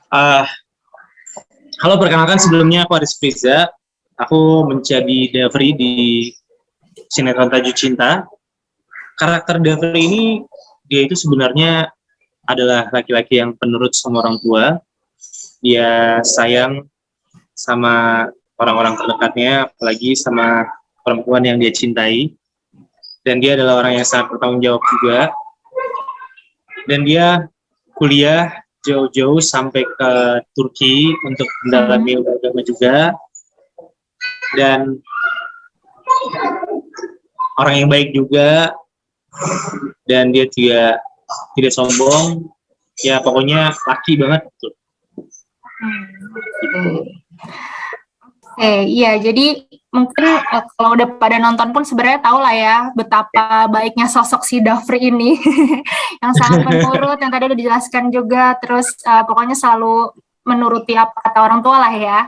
Uh, Halo, perkenalkan sebelumnya aku Aris Priza. Aku menjadi Davri di sinetron Tajuk Cinta. Karakter Davri ini, dia itu sebenarnya adalah laki-laki yang penurut sama orang tua. Dia sayang sama orang-orang terdekatnya, apalagi sama perempuan yang dia cintai. Dan dia adalah orang yang sangat bertanggung jawab juga. Dan dia kuliah jauh-jauh sampai ke Turki untuk mendalami agama juga, dan orang yang baik juga, dan dia tidak sombong, ya pokoknya laki banget gitu. Iya, jadi mungkin kalau udah pada nonton pun sebenarnya tahu lah ya betapa baiknya sosok si Davri ini yang sangat penurut, yang tadi udah dijelaskan juga, terus pokoknya selalu menuruti apa kata orang tua lah ya,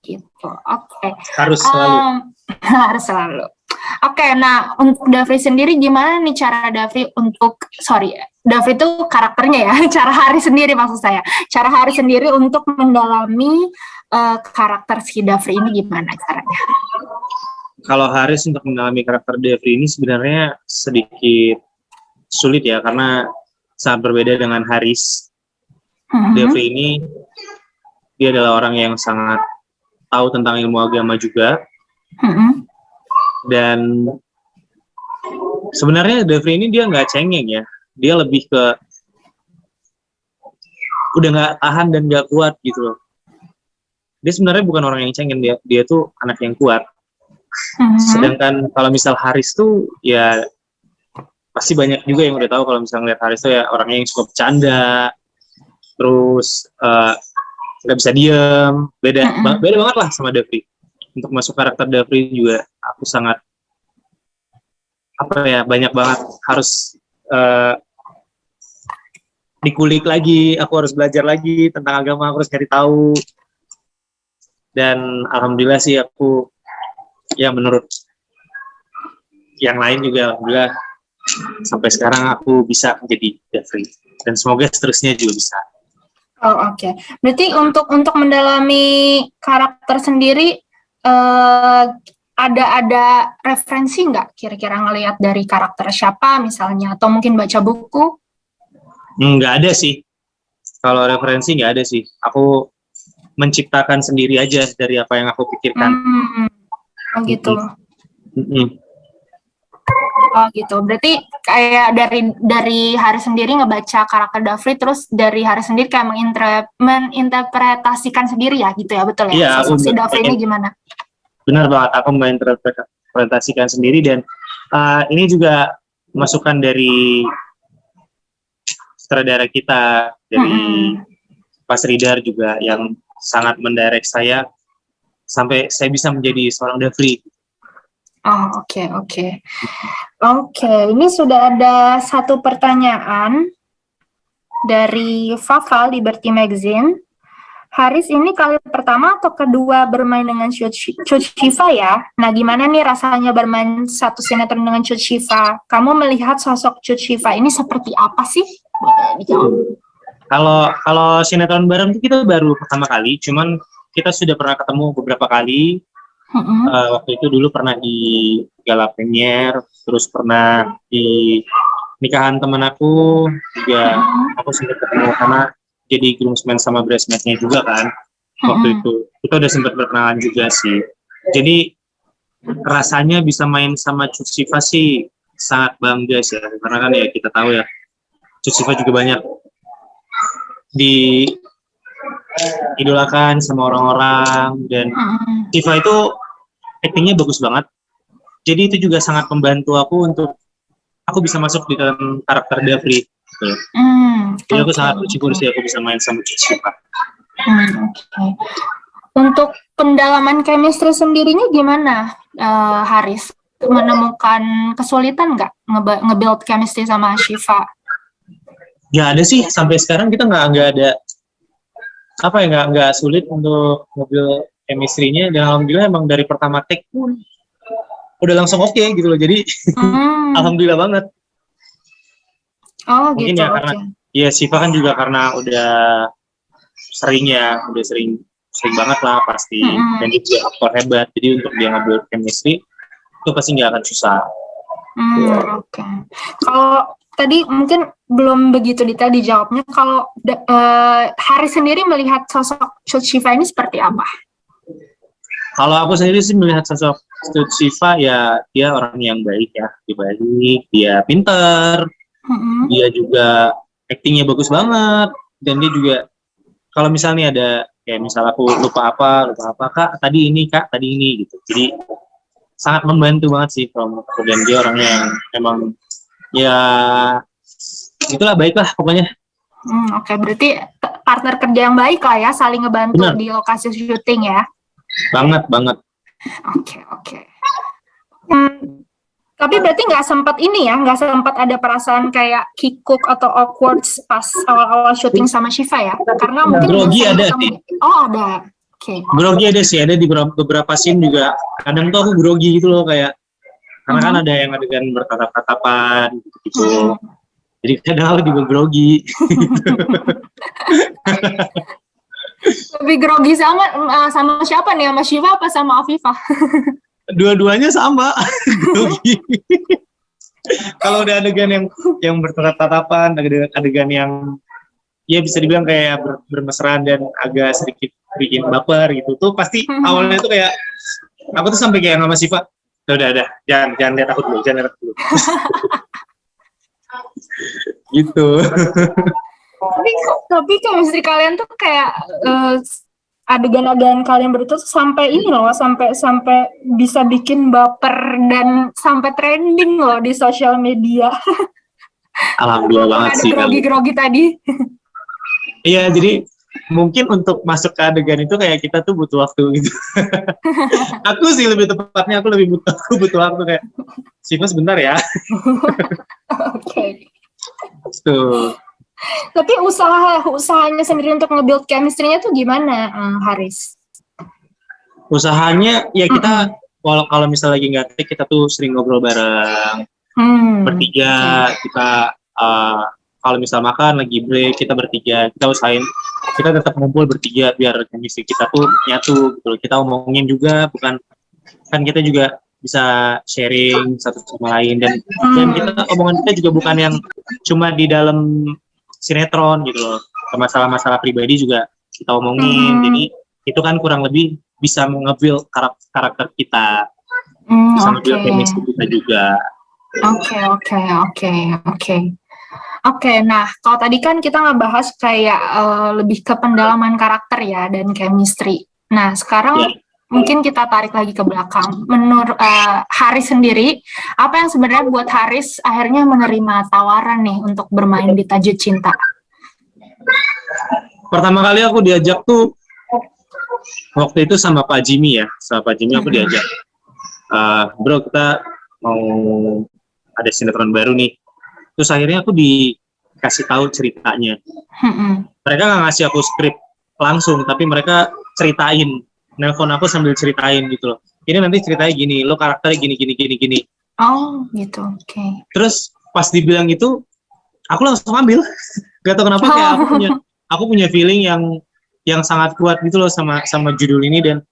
gitu. Oke. Harus selalu. Harus selalu. Oke, nah untuk Davri sendiri gimana nih cara Davri Davri itu karakternya ya, cara Haris sendiri maksud saya, cara Haris sendiri untuk mendalami karakter si Davri ini gimana caranya? Kalau Haris untuk mendalami karakter Davri ini sebenarnya sedikit sulit ya, karena sangat berbeda dengan Haris. Davri ini dia adalah orang yang sangat tahu tentang ilmu agama juga. Dan sebenarnya Davri ini dia nggak cengeng ya, dia lebih ke udah nggak tahan dan nggak kuat gitu loh. Dia sebenarnya bukan orang yang cengeng, dia tuh anak yang kuat. Sedangkan kalau misal Haris tuh ya pasti banyak juga yang udah tahu kalau misalnya ngeliat Haris tuh ya orangnya yang suka bercanda, terus nggak bisa diem, beda banget lah sama Davri. Untuk masuk karakter Davri juga aku sangat banyak banget harus dikulik lagi, aku harus belajar lagi tentang agama, aku harus cari tahu. Dan alhamdulillah sih aku ya menurut yang lain juga alhamdulillah sampai sekarang aku bisa menjadi Davri, dan semoga seterusnya juga bisa. Oh oke. Berarti untuk mendalami karakter sendiri ada referensi nggak kira-kira ngelihat dari karakter siapa misalnya, atau mungkin baca buku? Nggak ada sih. Kalau referensi nggak ada sih. Aku menciptakan sendiri aja dari apa yang aku pikirkan. Oh gitu. Oh gitu. Berarti kayak dari Haris sendiri ngebaca karakter Davri, terus dari Haris sendiri kayak menginterpretasikan sendiri ya gitu ya, betul ya? Iya, sosok si Davri ini gimana? Benar banget, aku menginterpretasikan sendiri, dan ini juga masukan dari sutradara kita, dari Pak Sridhar juga yang sangat mendirect saya sampai saya bisa menjadi seorang Davri. Oh oke. Ini sudah ada satu pertanyaan dari Fafa Liberty Magazine. Haris ini kali pertama atau kedua bermain dengan Cut Syifa ya? Nah, gimana nih rasanya bermain satu sinetron dengan Cut Syifa? Kamu melihat sosok Cut Syifa ini seperti apa sih? Boleh dijawab. Kalau sinetron bareng itu kita baru pertama kali, cuman kita sudah pernah ketemu beberapa kali. Waktu itu dulu pernah di gala premier, terus pernah di nikahan teman aku juga, aku sempat ketemu karena jadi groomsman sama bridesmaid-nya juga kan. Waktu itu kita udah sempat berkenalan juga sih. Jadi rasanya bisa main sama Cut Syifa sih sangat bangga sih, karena kan ya kita tahu ya Cut Syifa juga banyak diidolakan sama orang-orang, dan Syifa itu actingnya bagus banget. Jadi itu juga sangat membantu aku untuk aku bisa masuk di dalam karakter Davri. Gitu. Jadi aku sangat bersyukur sih aku bisa main sama Cut Syifa. Untuk pendalaman chemistry sendirinya gimana, Haris? Menemukan kesulitan nggak nge-build chemistry sama Syifa? Ya ada sih, sampai sekarang kita nggak ada nggak sulit untuk nge-build chemistry-nya, dan alhamdulillah emang dari pertama take pun udah langsung oke gitu loh. Jadi alhamdulillah banget. Oh mungkin gitu. Ya karena ya Syifa kan juga karena udah sering ya, udah sering banget lah pasti. Dan dia juga aktor hebat, jadi untuk dia ngambil chemistry itu pasti nggak akan susah. Oke. Kalau tadi mungkin belum begitu detail dijawabnya, kalau Haris sendiri melihat sosok Shiva ini seperti apa? Kalau aku sendiri sih melihat sosok Shiva ya, dia orang yang baik ya, dia baik, dia pinter, dia juga actingnya bagus banget, dan dia juga kalau misalnya ada kayak misal aku lupa apa kak tadi ini gitu, jadi sangat membantu banget sih kalau menurut aku, dan dia orangnya yang emang ya itulah baik lah pokoknya. Oke, berarti partner kerja yang baik lah ya, saling ngebantu. Benar. Di lokasi syuting ya. Banget. Oke. Tapi berarti nggak sempat ada perasaan kayak kikuk atau awkward pas awal-awal syuting sama Shiva ya? Karena mungkin grogi ada sih. Oh, ada. Oke. Grogi ada sih, ada di beberapa scene juga. Kadang tuh aku grogi gitu loh, kayak karena kan ada yang adegan bertatap-tatapan gitu. Jadi kadang aku juga grogi. Lebih grogi sama siapa nih? Sama Shiva apa sama Afifa? Dua-duanya sama. Grogi. Kalau udah adegan yang bertatap-tatapan, adegan yang ya bisa dibilang kayak bermesraan dan agak sedikit bikin baper gitu, tuh pasti awalnya tuh kayak aku tuh sampai kayak sama Shiva, udah jangan lihat aku dulu. Gitu. Tapi chemistry kalian tuh kayak adegan-adegan kalian berdua tuh sampai bisa bikin baper dan sampai trending loh di sosial media. Alhamdulillah banget sih. Ada grogi-grogi tadi. Iya, jadi mungkin untuk masuk ke adegan itu kayak kita tuh butuh waktu gitu. Aku sih lebih tepatnya aku butuh waktu kayak Shiva sebentar ya. Oke. Tuh. Tapi usahanya sendiri untuk nge-build chemistry-nya tuh gimana, Haris? Usahanya ya kita kalau misalnya lagi nggak take, kita tuh sering ngobrol bareng bertiga. Kita kalau misal makan lagi break, kita bertiga, kita usahain kita tetap ngumpul bertiga biar chemistry kita tuh nyatu gitu. Kita omongin juga, bukan kan kita juga bisa sharing satu sama lain, dan kita omongan kita juga bukan yang cuma di dalam sinetron gitu loh, masalah-masalah pribadi juga kita omongin. Jadi itu kan kurang lebih bisa nge-build karakter kita, bisa nge-build chemistry kita juga. Oke, nah kalau tadi kan kita ngebahas kayak lebih ke pendalaman karakter ya dan chemistry. Nah sekarang mungkin kita tarik lagi ke belakang. Menurut Haris sendiri, apa yang sebenarnya buat Haris akhirnya menerima tawaran nih untuk bermain di Tajuk Cinta? Pertama kali aku diajak tuh waktu itu sama Pak Jimmy ya. Sama Pak Jimmy aku diajak. Bro, kita mau ada sinetron baru nih. Terus akhirnya aku dikasih tahu ceritanya. Mereka nggak ngasih aku skrip langsung, tapi mereka ceritain. Nelpon aku sambil ceritain gitu loh. Ini nanti ceritanya gini, lo karakternya gini. Oh, gitu. Oke. Terus pas dibilang itu, aku langsung ambil. Gak tau kenapa kayak aku punya feeling yang sangat kuat gitu loh sama judul ini, dan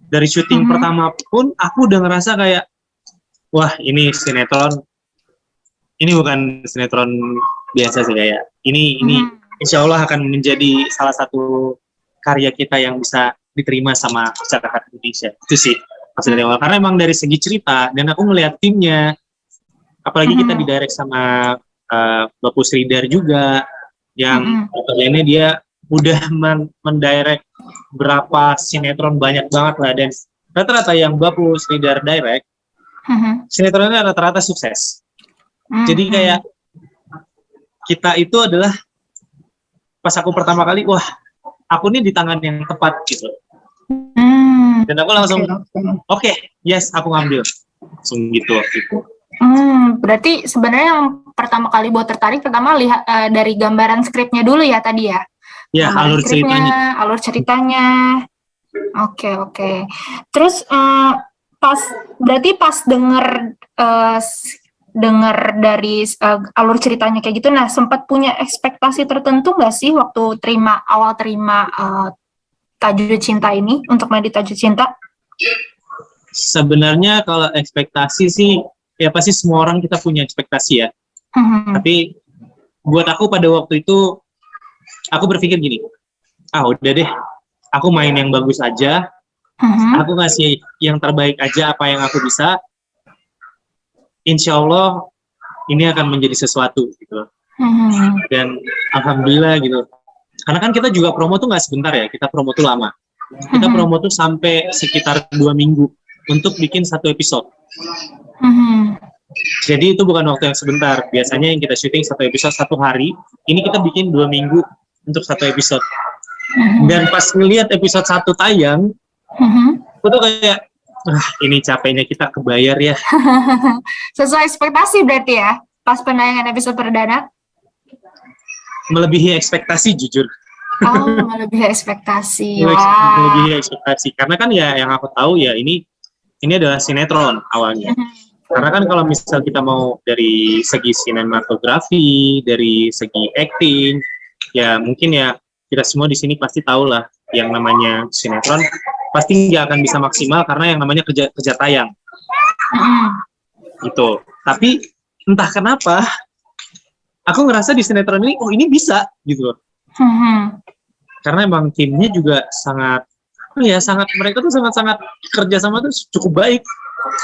dari syuting pertama pun aku udah ngerasa kayak wah, ini sinetron. Ini bukan sinetron biasa sih, kayak ini insya Allah akan menjadi salah satu karya kita yang bisa diterima sama masyarakat Indonesia. Itu sih maksud dari awal, karena emang dari segi cerita dan aku melihat timnya, apalagi kita didirect sama Bapak Sridhar juga, yang pekerjaannya dia udah mendirect berapa sinetron banyak banget lah, dan rata-rata yang Bapak Sridhar direct sinetronnya rata-rata sukses. Jadi kayak kita itu adalah pas aku pertama kali, wah aku nih di tangan yang tepat gitu. Dan aku langsung oke, yes, aku ngambil langsung gitu waktu itu. Berarti sebenarnya yang pertama kali buat tertarik pertama lihat dari gambaran skripnya dulu ya tadi ya? Ya, alur ceritanya. Oke. Terus pas denger dengar dari alur ceritanya kayak gitu. Nah, sempat punya ekspektasi tertentu nggak sih waktu awal terima Tajud Cinta ini untuk main di Tajud Cinta? Sebenarnya kalau ekspektasi sih, ya pasti semua orang kita punya ekspektasi ya. Tapi buat aku pada waktu itu, aku berpikir gini, udah deh, aku main yang bagus aja, aku ngasih yang terbaik aja apa yang aku bisa, insya Allah ini akan menjadi sesuatu gitu. Dan alhamdulillah gitu. Karena kan kita juga promo tuh nggak sebentar ya, kita promo tuh lama. Kita promo tuh sampai sekitar 2 minggu untuk bikin 1 episode. Jadi itu bukan waktu yang sebentar. Biasanya yang kita syuting 1 episode 1 hari, ini kita bikin 2 minggu untuk 1 episode. Dan pas ngeliat episode 1 tayang, aku tuh kayak, ini capeknya kita kebayar ya. Sesuai ekspektasi berarti ya, pas penayangan episode perdana? Melebihi ekspektasi jujur. Melebihi ekspektasi. Melebihi ekspektasi. Karena kan ya yang aku tahu ya ini adalah sinetron awalnya. Karena kan kalau misal kita mau dari segi sinematografi, dari segi acting, ya mungkin ya kita semua di sini pasti tahu lah yang namanya sinetron pasti nggak akan bisa maksimal karena yang namanya kerja tayang. Gitu. Tapi entah kenapa aku ngerasa di sinetron ini, ini bisa gitu loh. Karena emang timnya juga sangat mereka tuh sangat kerja sama tuh cukup baik.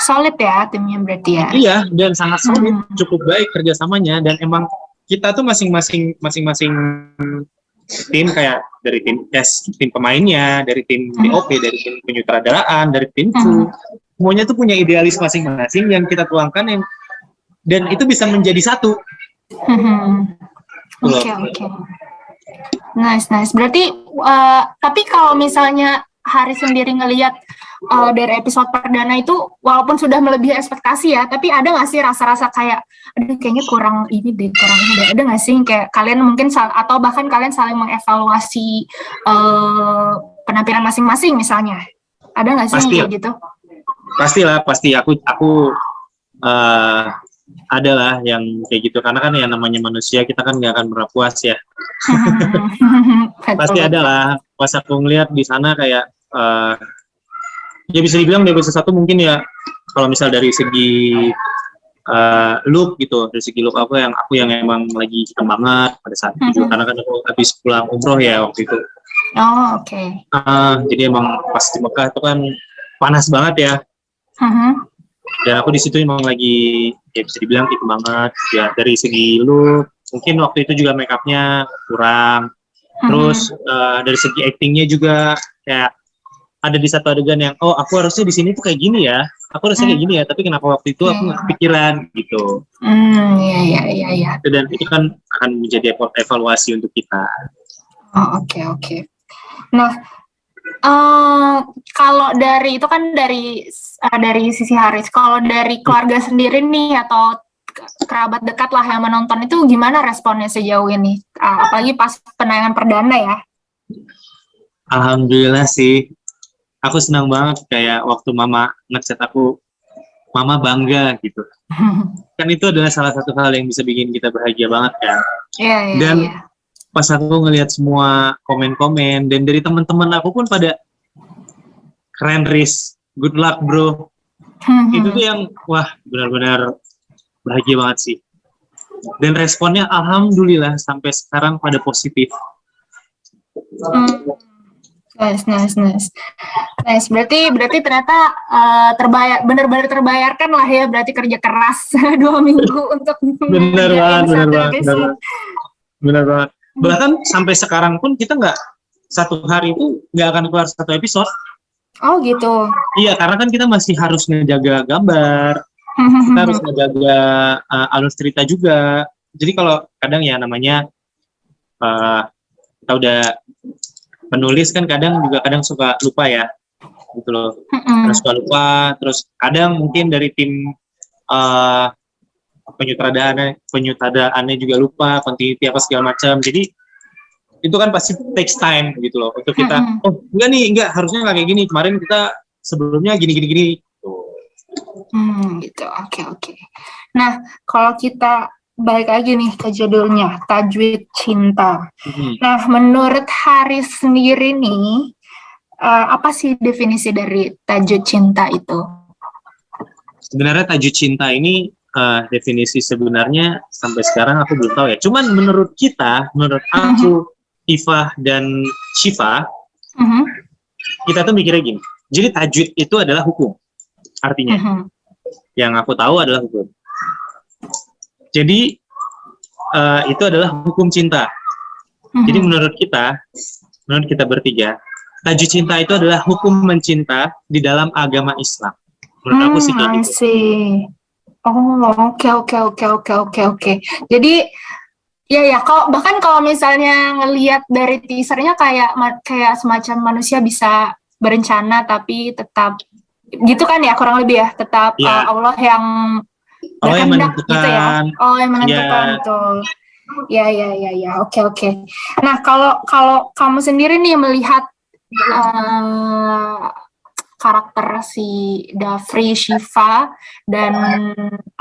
Solid ya timnya berarti ya. Iya, dan sangat solid, cukup baik kerjasamanya, dan emang kita tuh masing-masing tim, kayak dari tim tim pemainnya, dari tim DOP, dari tim penyutradaraan, dari tim kru, semuanya tuh punya idealis masing-masing yang kita tuangkan dan itu bisa menjadi satu. Oke. Nice. Berarti tapi kalau misalnya Haris sendiri ngelihat dari episode perdana itu walaupun sudah melebihi ekspektasi ya, tapi ada nggak sih rasa-rasa kayak aduh kayaknya kurang ini deh, ada nggak sih kayak kalian mungkin atau bahkan kalian saling mengevaluasi penampilan masing-masing misalnya, ada nggak sih kayak gitu? Pasti aku adalah yang kayak gitu, karena kan yang namanya manusia kita kan nggak akan pernah puas ya. Pasti ada lah. Pas aku ngeliat di sana kayak ya bisa dibilang dari episode 1 mungkin ya, kalau misal dari segi look gitu, dari segi look aku yang emang lagi hitam banget pada saat itu, karena kan aku habis pulang umroh ya waktu itu. Oke. Jadi emang pas di Mekah itu kan panas banget ya. Dan aku di situ emang lagi ya bisa dibilang hitam banget ya, dari segi look mungkin waktu itu juga make up-nya kurang. Terus dari segi acting-nya juga kayak ada di satu adegan yang aku harusnya di sini tuh kayak gini ya, aku harusnya kayak gini ya, tapi kenapa waktu itu aku nggak kepikiran gitu. Iya. Dan itu kan akan menjadi evaluasi untuk kita. Oke. Nah, kalau dari itu kan dari sisi Haris, kalau dari keluarga sendiri nih atau kerabat dekat lah yang menonton itu gimana responnya sejauh ini, apalagi pas penayangan perdana ya? Alhamdulillah sih, aku senang banget kayak waktu mama ngechat aku, mama bangga gitu. Kan itu adalah salah satu hal yang bisa bikin kita bahagia banget kan. Dan pas aku ngelihat semua komen-komen dan dari teman-teman aku pun pada keren Riz, good luck bro. Itu tuh yang wah benar-benar bahagia banget sih. Dan responnya alhamdulillah sampai sekarang pada positif. Nice. Berarti ternyata benar-benar terbayarkan lah ya, berarti kerja keras 2 minggu untuk benar banget. Bahkan sampai sekarang pun kita nggak satu hari itu nggak akan keluar 1 episode. Oh gitu. Iya, karena kan kita masih harus ngejaga gambar, kita harus ngejaga alur cerita juga. Jadi kalau kadang ya namanya kita udah penulis kan kadang suka lupa ya, gitu loh. Kadang suka lupa, terus kadang mungkin dari tim penyutradaannya juga lupa, continuity apa segala macam. Jadi itu kan pasti takes time gitu loh untuk kita. Enggak harusnya nggak kayak gini. Kemarin kita sebelumnya gini. Gitu. Oke. Nah, kalau kita balik lagi nih ke judulnya, Tajwid Cinta. Nah, menurut Haris sendiri nih, apa sih definisi dari tajwid cinta itu? Sebenarnya tajwid cinta ini definisi sebenarnya sampai sekarang aku belum tahu ya. Cuman menurut aku, Ifah dan Syifa, kita tuh mikirnya gini. Jadi tajwid itu adalah hukum, artinya. Yang aku tahu adalah hukum. Jadi itu adalah hukum cinta. Jadi menurut kita bertiga, tajwid cinta itu adalah hukum mencinta di dalam agama Islam. Menurut aku sih kayak gitu. Oke. Jadi ya kok bahkan kalau misalnya ngelihat dari teasernya kayak semacam manusia bisa berencana tapi tetap gitu kan ya, kurang lebih ya, tetap Allah yang berkehendak gitu ya. Allah yang menentukan tuh. Ya. Oke. Nah, kalau kamu sendiri nih melihat karakter si Dafri, Syifa, dan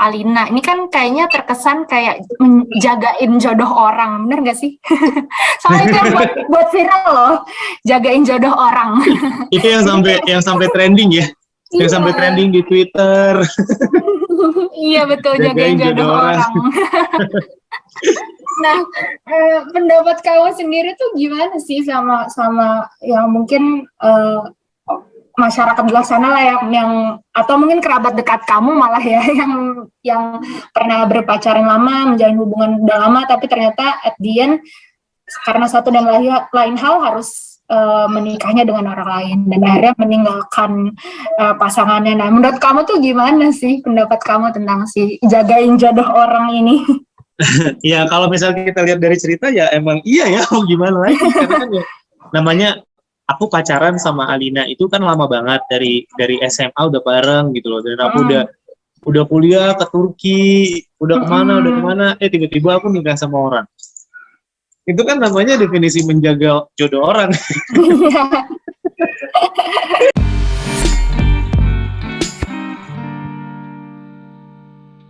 Alina. Ini kan kayaknya terkesan kayak menjagain jodoh orang, bener gak sih? Soalnya itu yang buat viral loh, jagain jodoh orang. Itu yang sampai trending ya, yang sampai trending di Twitter. Iya betul, jagain jodoh orang. Nah, pendapat kamu sendiri tuh gimana sih sama yang mungkin masyarakat di luar sana lah yang atau mungkin kerabat dekat kamu malah ya yang pernah berpacaran lama, menjalin hubungan udah lama, tapi ternyata at the end karena satu dan lain hal harus menikahnya dengan orang lain dan akhirnya meninggalkan pasangannya. Nah, menurut kamu tuh gimana sih pendapat kamu tentang si jagain jodoh orang ini? Ya kalau misalnya kita lihat dari cerita ya emang iya ya, mau gimana lagi, karena kan ya namanya aku pacaran sama Alina itu kan lama banget, dari SMA udah bareng gitu loh, dan aku udah kuliah ke Turki, udah kemana, tiba-tiba aku nikah sama orang. Itu kan namanya definisi menjaga jodoh orang.